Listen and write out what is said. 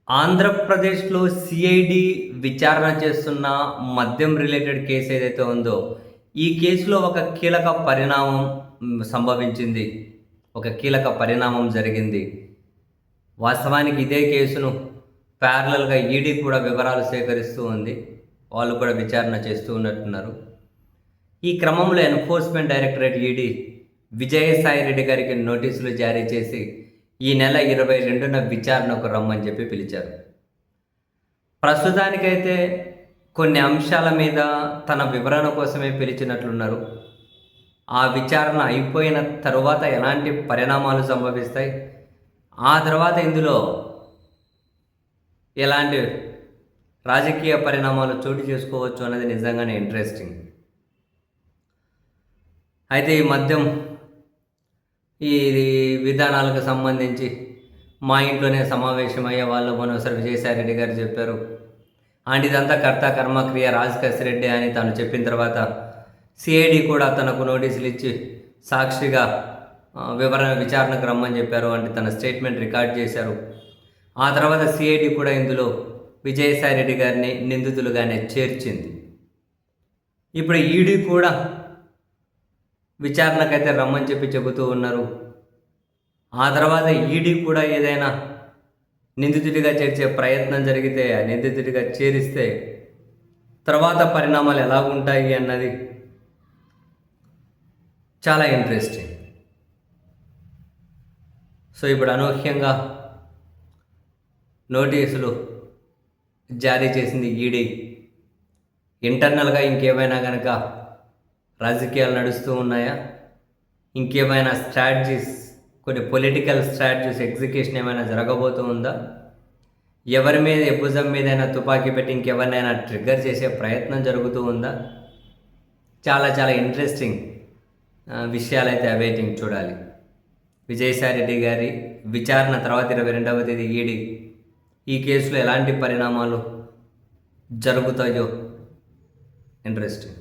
ఆంధ్రప్రదేశ్‌లో సీఐడీ విచారణ చేస్తున్న మద్యం రిలేటెడ్ కేస్ ఏదైతే ఉందో, ఈ కేసులో ఒక కీలక పరిణామం సంభవించింది. ఒక కీలక పరిణామం జరిగింది. వాస్తవానికి ఇదే కేసును ప్యారలల్‌గా ఈడీ కూడా వివరాలు సేకరిస్తూ ఉంది. వాళ్ళు కూడా విచారణ చేస్తూ ఉన్నట్టున్నారు. ఈ క్రమంలో enforcement directorate ED Vijayasai Reddy గారికి నోటీసులు జారీ చేసి ఈ నెల 22న విచారణకు రమ్మని చెప్పి పిలిచారు. ప్రస్తుతానికైతే కొన్ని అంశాల మీద తన వివరణ కోసమే పిలిచినట్లున్నారు. ఆ విచారణ అయిపోయిన తరువాత ఎలాంటి పరిణామాలు సంభవిస్తాయి, ఆ తర్వాత ఇందులో ఎలాంటి రాజకీయ పరిణామాలు చోటు చేసుకోవచ్చు అన్నది నిజంగానే ఇంట్రెస్టింగ్. అయితే ఈ మద్యం ఈ విధానాలకు సంబంధించి మా ఇంట్లోనే సమావేశమయ్యే వాళ్ళు మనోసారి విజయసాయి రెడ్డి గారు చెప్పారు. అండ్ ఇదంతా కర్త కర్మక్రియ రాజకేశ్ రెడ్డి అని తను చెప్పిన తర్వాత సిఐడి కూడా తనకు నోటీసులు ఇచ్చి సాక్షిగా విచారణకు రమ్మని చెప్పారు. అంటే తన స్టేట్మెంట్ రికార్డ్ చేశారు. ఆ తర్వాత సిఐడి కూడా ఇందులో విజయసాయి రెడ్డి గారిని నిందితులుగానే చేర్చింది. ఇప్పుడు ఈడీ కూడా విచారణకైతే రమ్మని చెప్పి చెబుతూ ఉన్నారు. ఆ తర్వాత ఈడీ కూడా ఏదైనా నిందితుడిగా చేర్చే ప్రయత్నం జరిగితే, ఆ నిందితుడిగా చేరిస్తే తర్వాత పరిణామాలు ఎలా ఉంటాయి అన్నది చాలా ఇంట్రెస్టింగ్. సో ఇప్పుడు అనూహ్యంగా నోటీసులు జారీ చేసింది ఈడీ. ఇంటర్నల్గా ఇంకేమైనా కనుక రాజకీయాలు నడుస్తూ ఉన్నాయా, ఇంకేమైనా స్ట్రాటజీస్, కొన్ని పొలిటికల్ స్ట్రాటజీస్ ఎగ్జిక్యూషన్ ఏమైనా జరగబోతూ ఉందా, ఎవరి మీద భుజం మీదైనా తుపాకీ పెట్టి ఇంకెవరినైనా ట్రిగ్గర్ చేసే ప్రయత్నం జరుగుతూ ఉందా, చాలా చాలా ఇంట్రెస్టింగ్ విషయాలైతే అవైటింగ్ చూడాలి. విజయసాయి రెడ్డి గారి విచారణ తర్వాత 22వ తేదీ ఈడీ ఈ కేసులో ఎలాంటి పరిణామాలు జరుగుతాయో ఇంట్రెస్టింగ్.